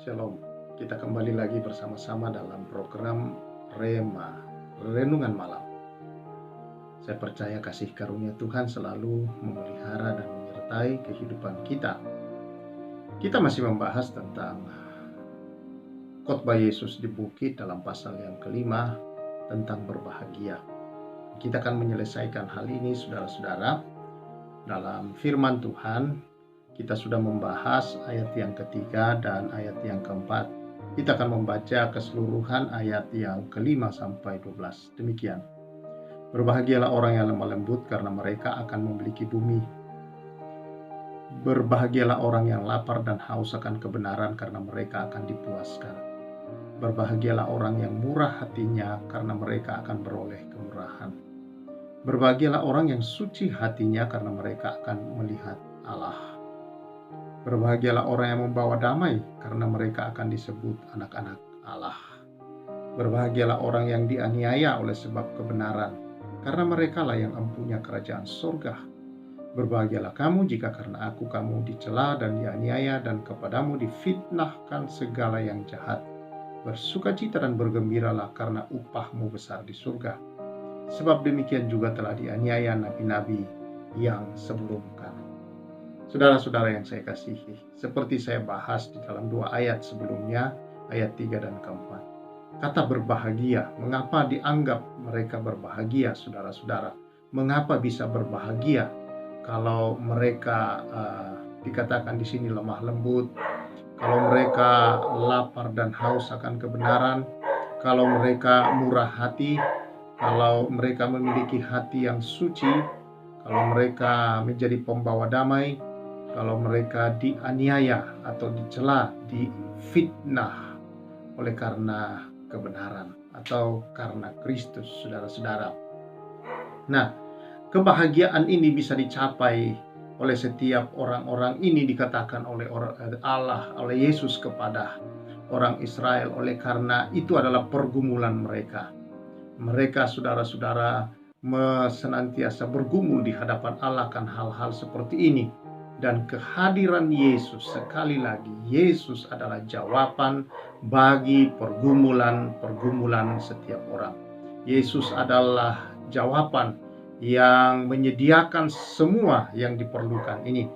Shalom, kita kembali lagi bersama-sama dalam program Rema, Renungan Malam. Saya percaya kasih karunia Tuhan selalu memelihara dan menyertai kehidupan kita. Kita masih membahas tentang khotbah Yesus di bukit dalam pasal yang kelima tentang berbahagia. Kita akan menyelesaikan hal ini saudara-saudara dalam firman Tuhan. Kita sudah membahas ayat yang ketiga dan ayat yang keempat. Kita akan membaca keseluruhan ayat yang kelima sampai 12. Demikian. Berbahagialah orang yang lemah lembut karena mereka akan memiliki bumi. Berbahagialah orang yang lapar dan haus akan kebenaran karena mereka akan dipuaskan. Berbahagialah orang yang murah hatinya karena mereka akan beroleh kemurahan. Berbahagialah orang yang suci hatinya karena mereka akan melihat Allah. Berbahagialah orang yang membawa damai, karena mereka akan disebut anak-anak Allah. Berbahagialah orang yang dianiaya oleh sebab kebenaran, karena merekalah yang empunya kerajaan surga. Berbahagialah kamu jika karena aku kamu dicela dan dianiaya, dan kepadamu difitnahkan segala yang jahat. Bersukacita dan bergembiralah karena upahmu besar di surga. Sebab demikian juga telah dianiaya nabi-nabi yang sebelum kamu. Saudara-saudara yang saya kasihi, seperti saya bahas di dalam dua ayat sebelumnya, ayat 3 dan keempat. Kata berbahagia, mengapa dianggap mereka berbahagia, saudara-saudara? Mengapa bisa berbahagia kalau mereka dikatakan di sini lemah lembut, kalau mereka lapar dan haus akan kebenaran, kalau mereka murah hati, kalau mereka memiliki hati yang suci, kalau mereka menjadi pembawa damai, kalau mereka dianiaya atau dicela, difitnah oleh karena kebenaran atau karena Kristus, saudara-saudara. Nah, kebahagiaan ini bisa dicapai oleh setiap orang-orang ini dikatakan oleh Allah, oleh Yesus kepada orang Israel, oleh karena itu adalah pergumulan mereka. Mereka, saudara-saudara, senantiasa bergumul di hadapan Allah akan hal-hal seperti ini. Dan kehadiran Yesus, sekali lagi, Yesus adalah jawaban bagi pergumulan setiap orang. Yesus adalah jawaban yang menyediakan semua yang diperlukan ini.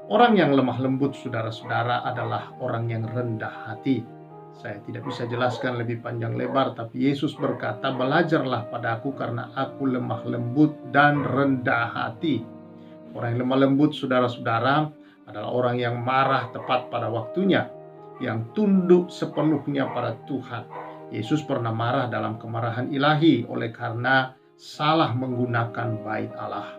Orang yang lemah lembut, saudara-saudara, adalah orang yang rendah hati. Saya tidak bisa jelaskan lebih panjang lebar, tapi Yesus berkata, "Belajarlah padaku karena aku lemah lembut dan rendah hati." Orang yang lemah lembut, saudara-saudara, adalah orang yang marah tepat pada waktunya, yang tunduk sepenuhnya pada Tuhan. Yesus pernah marah dalam kemarahan ilahi oleh karena salah menggunakan bait Allah.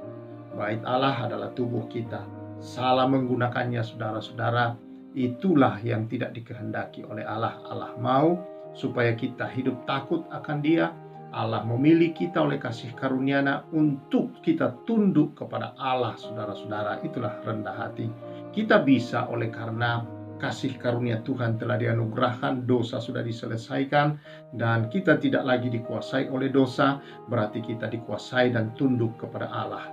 Bait Allah adalah tubuh kita. Salah menggunakannya, saudara-saudara, itulah yang tidak dikehendaki oleh Allah. Allah mau supaya kita hidup takut akan Dia. Allah memilih kita oleh kasih karunia-Nya untuk kita tunduk kepada Allah, saudara-saudara. Itulah rendah hati. Kita bisa oleh karena kasih karunia Tuhan telah dianugerahkan, dosa sudah diselesaikan, dan kita tidak lagi dikuasai oleh dosa, berarti kita dikuasai dan tunduk kepada Allah.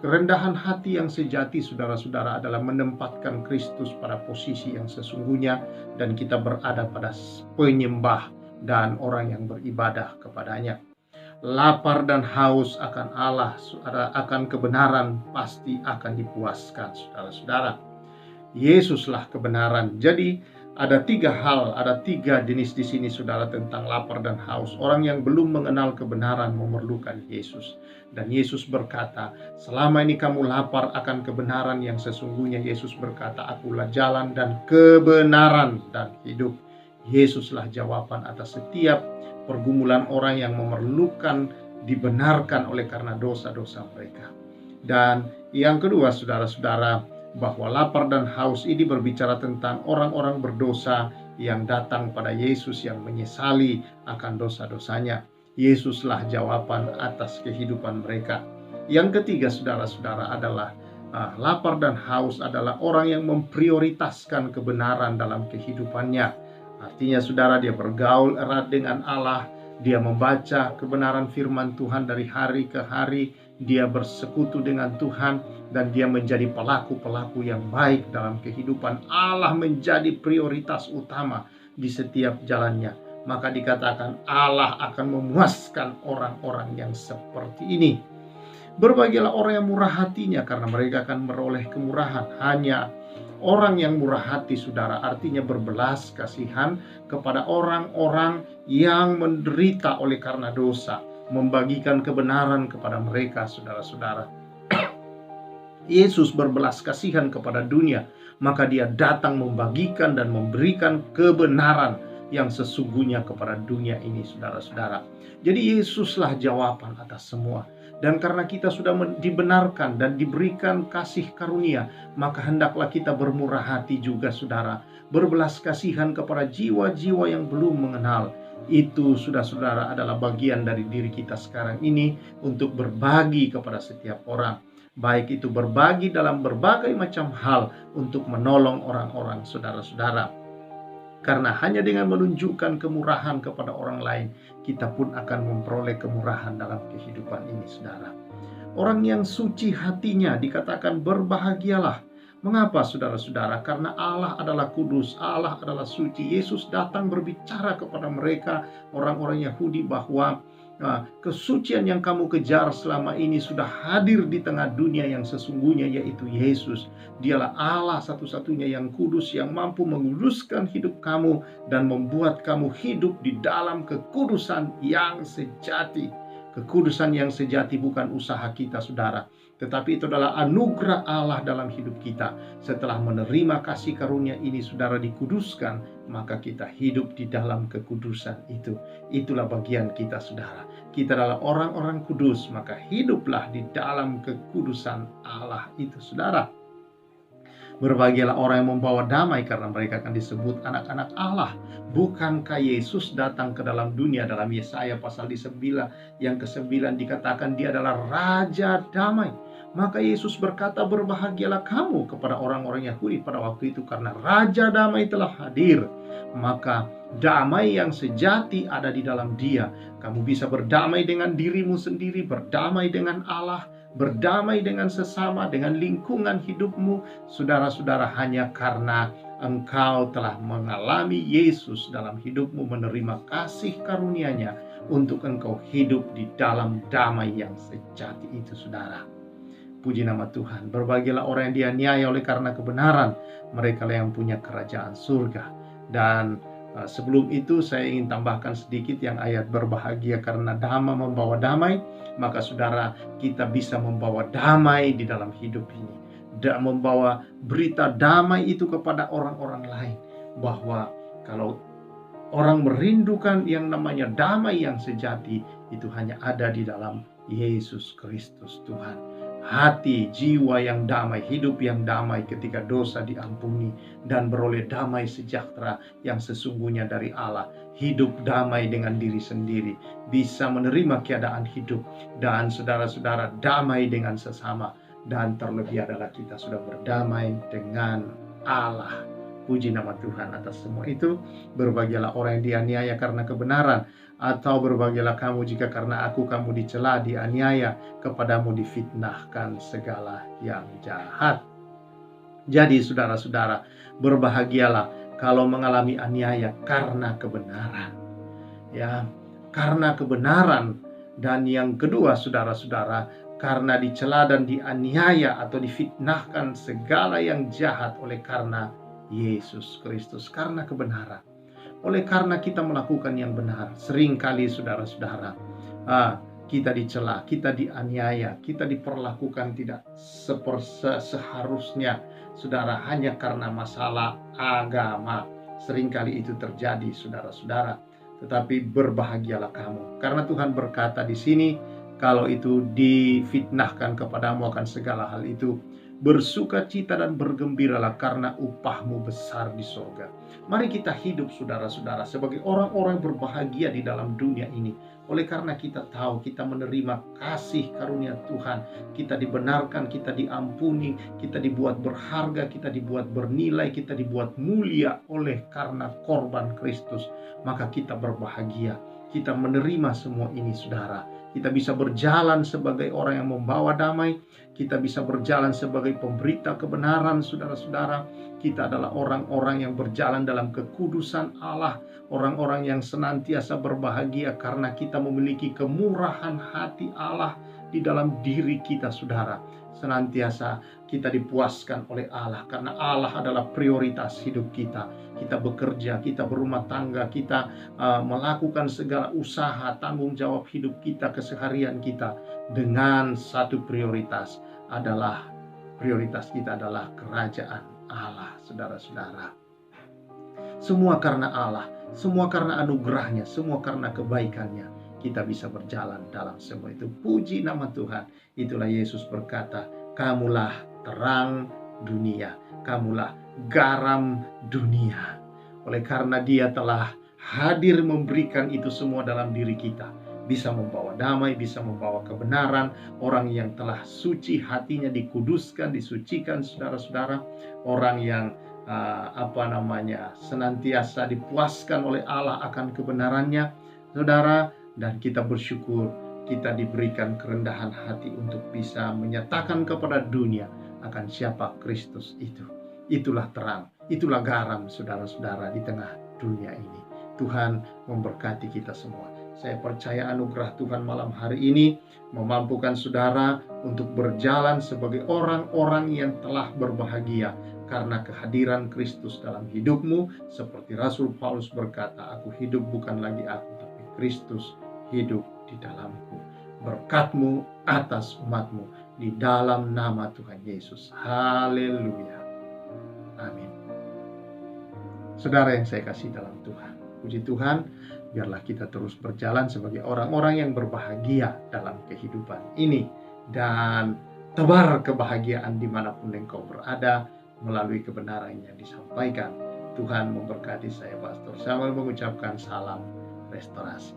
Kerendahan hati yang sejati, saudara-saudara, adalah menempatkan Kristus pada posisi yang sesungguhnya, dan kita berada pada penyembah dan orang yang beribadah kepadanya. Lapar dan haus akan Allah, akan kebenaran, pasti akan dipuaskan, saudara-saudara. Yesuslah kebenaran. Jadi ada tiga jenis di sini, saudara, tentang lapar dan haus. Orang yang belum mengenal kebenaran memerlukan Yesus. Dan Yesus berkata, selama ini kamu lapar akan kebenaran yang sesungguhnya. Yesus berkata, akulah jalan dan kebenaran dan hidup. Yesuslah jawaban atas setiap pergumulan orang yang memerlukan dibenarkan oleh karena dosa-dosa mereka. Dan yang kedua, saudara-saudara, bahwa lapar dan haus ini berbicara tentang orang-orang berdosa yang datang pada Yesus, yang menyesali akan dosa-dosanya. Yesuslah jawaban atas kehidupan mereka. Yang ketiga, saudara-saudara, adalah lapar dan haus adalah orang yang memprioritaskan kebenaran dalam kehidupannya. Artinya, saudara, dia bergaul erat dengan Allah, dia membaca kebenaran firman Tuhan dari hari ke hari, dia bersekutu dengan Tuhan, dan dia menjadi pelaku-pelaku yang baik dalam kehidupan. Allah menjadi prioritas utama di setiap jalannya. Maka dikatakan Allah akan memuaskan orang-orang yang seperti ini. Berbahagialah orang yang murah hatinya, karena mereka akan meroleh kemurahan. Hanya orang yang murah hati, saudara, artinya berbelas kasihan kepada orang-orang yang menderita oleh karena dosa, membagikan kebenaran kepada mereka, saudara-saudara. Yesus berbelas kasihan kepada dunia, maka dia datang membagikan dan memberikan kebenaran yang sesungguhnya kepada dunia ini, saudara-saudara. Jadi Yesuslah jawaban atas semua. Dan karena kita sudah dibenarkan dan diberikan kasih karunia, maka hendaklah kita bermurah hati juga, saudara. Berbelas kasihan kepada jiwa-jiwa yang belum mengenal. Itu sudah, saudara, adalah bagian dari diri kita sekarang ini untuk berbagi kepada setiap orang. Baik itu berbagi dalam berbagai macam hal untuk menolong orang-orang, saudara-saudara. Karena hanya dengan menunjukkan kemurahan kepada orang lain, kita pun akan memperoleh kemurahan dalam kehidupan ini, saudara. Orang yang suci hatinya dikatakan berbahagialah. Mengapa, saudara-saudara? Karena Allah adalah kudus, Allah adalah suci. Yesus datang berbicara kepada mereka, orang-orang Yahudi, bahwa kesucian yang kamu kejar selama ini sudah hadir di tengah dunia yang sesungguhnya, yaitu Yesus. Dialah Allah satu-satunya yang kudus, yang mampu menguduskan hidup kamu dan membuat kamu hidup di dalam kekudusan yang sejati. Kekudusan yang sejati bukan usaha kita, saudara, tetapi itu adalah anugerah Allah dalam hidup kita. Setelah menerima kasih karunia ini, saudara, dikuduskan, maka kita hidup di dalam kekudusan itu. Itulah bagian kita, saudara. Kita adalah orang-orang kudus, maka hiduplah di dalam kekudusan Allah itu, saudara. Berbahagialah orang yang membawa damai, karena mereka akan disebut anak-anak Allah. Bukankah Yesus datang ke dalam dunia? Dalam Yesaya pasal yang ke-9 dikatakan dia adalah Raja Damai. Maka Yesus berkata, berbahagialah kamu kepada orang-orang Yahudi pada waktu itu, karena Raja Damai telah hadir. Maka damai yang sejati ada di dalam dia. Kamu bisa berdamai dengan dirimu sendiri, berdamai dengan Allah, berdamai dengan sesama, dengan lingkungan hidupmu, saudara-saudara, hanya karena engkau telah mengalami Yesus dalam hidupmu, menerima kasih karunia-Nya untuk engkau hidup di dalam damai yang sejati itu, saudara. Puji nama Tuhan. Berbahagialah orang yang dianiaya oleh karena kebenaran, mereka lah yang punya kerajaan surga. Dan sebelum itu saya ingin tambahkan sedikit yang ayat berbahagia karena damai membawa damai. Maka saudara, kita bisa membawa damai di dalam hidup ini, dan membawa berita damai itu kepada orang-orang lain, bahwa kalau orang merindukan yang namanya damai yang sejati, itu hanya ada di dalam Yesus Kristus Tuhan. Hati, jiwa yang damai, hidup yang damai ketika dosa diampuni, dan beroleh damai sejahtera yang sesungguhnya dari Allah. Hidup damai dengan diri sendiri, bisa menerima keadaan hidup, dan saudara-saudara, damai dengan sesama. Dan terlebih adalah kita sudah berdamai dengan Allah. Puji nama Tuhan atas semua itu. Berbahagialah orang yang dianiaya karena kebenaran, atau berbahagialah kamu jika karena aku kamu dicela, dianiaya, kepadamu difitnahkan segala yang jahat. Jadi saudara-saudara, berbahagialah kalau mengalami aniaya karena kebenaran. Ya, karena kebenaran. Dan yang kedua, saudara-saudara, karena dicela dan dianiaya atau difitnahkan segala yang jahat oleh karena Yesus Kristus, karena kebenaran. Oleh karena kita melakukan yang benar, seringkali saudara-saudara, kita dicela, kita dianiaya, kita diperlakukan tidak seharusnya, saudara, hanya karena masalah agama. Seringkali itu terjadi, saudara-saudara. Tetapi berbahagialah kamu, karena Tuhan berkata di sini, kalau itu difitnahkan kepadamu akan segala hal itu, bersukacita dan bergembiralah karena upahmu besar di sorga. Mari kita hidup, saudara-saudara, sebagai orang-orang berbahagia di dalam dunia ini. Oleh karena kita tahu kita menerima kasih karunia Tuhan, kita dibenarkan, kita diampuni, kita dibuat berharga, kita dibuat bernilai, kita dibuat mulia oleh karena korban Kristus. Maka kita berbahagia. kita menerima semua ini, saudara. Kita bisa berjalan sebagai orang yang membawa damai. Kita bisa berjalan sebagai pemberita kebenaran, saudara-saudara. Kita adalah orang-orang yang berjalan dalam kekudusan Allah. Orang-orang yang senantiasa berbahagia karena kita memiliki kemurahan hati Allah di dalam diri kita, saudara. Senantiasa kita dipuaskan oleh Allah karena Allah adalah prioritas hidup kita. Kita bekerja, kita berumah tangga, kita melakukan segala usaha, tanggung jawab hidup kita, keseharian kita dengan satu prioritas kita adalah kerajaan Allah, saudara-saudara. Semua karena Allah, semua karena anugerahnya, semua karena kebaikannya. Kita bisa berjalan dalam semua itu. Puji nama Tuhan. Itulah Yesus berkata, kamulah terang dunia, kamulah garam dunia. Oleh karena Dia telah hadir memberikan itu semua dalam diri kita, bisa membawa damai, bisa membawa kebenaran. Orang yang telah suci hatinya dikuduskan, disucikan, saudara-saudara. Orang yang senantiasa dipuaskan oleh Allah akan kebenarannya, saudara. Dan kita bersyukur kita diberikan kerendahan hati untuk bisa menyatakan kepada dunia akan siapa Kristus itu. Itulah terang, itulah garam, saudara-saudara, di tengah dunia ini. Tuhan memberkati kita semua. Saya percaya anugerah Tuhan malam hari ini memampukan saudara untuk berjalan sebagai orang-orang yang telah berbahagia karena kehadiran Kristus dalam hidupmu. Seperti Rasul Paulus berkata, aku hidup bukan lagi aku, tapi Kristus hidup di dalamku. Berkat-Mu atas umat-Mu di dalam nama Tuhan Yesus. Haleluya. Amin. Saudara yang saya kasih dalam Tuhan, puji Tuhan, biarlah kita terus berjalan sebagai orang-orang yang berbahagia dalam kehidupan ini, dan tebar kebahagiaan dimanapun engkau berada melalui kebenaran yang disampaikan. Tuhan memberkati. Saya Pastor Samuel mengucapkan salam restorasi.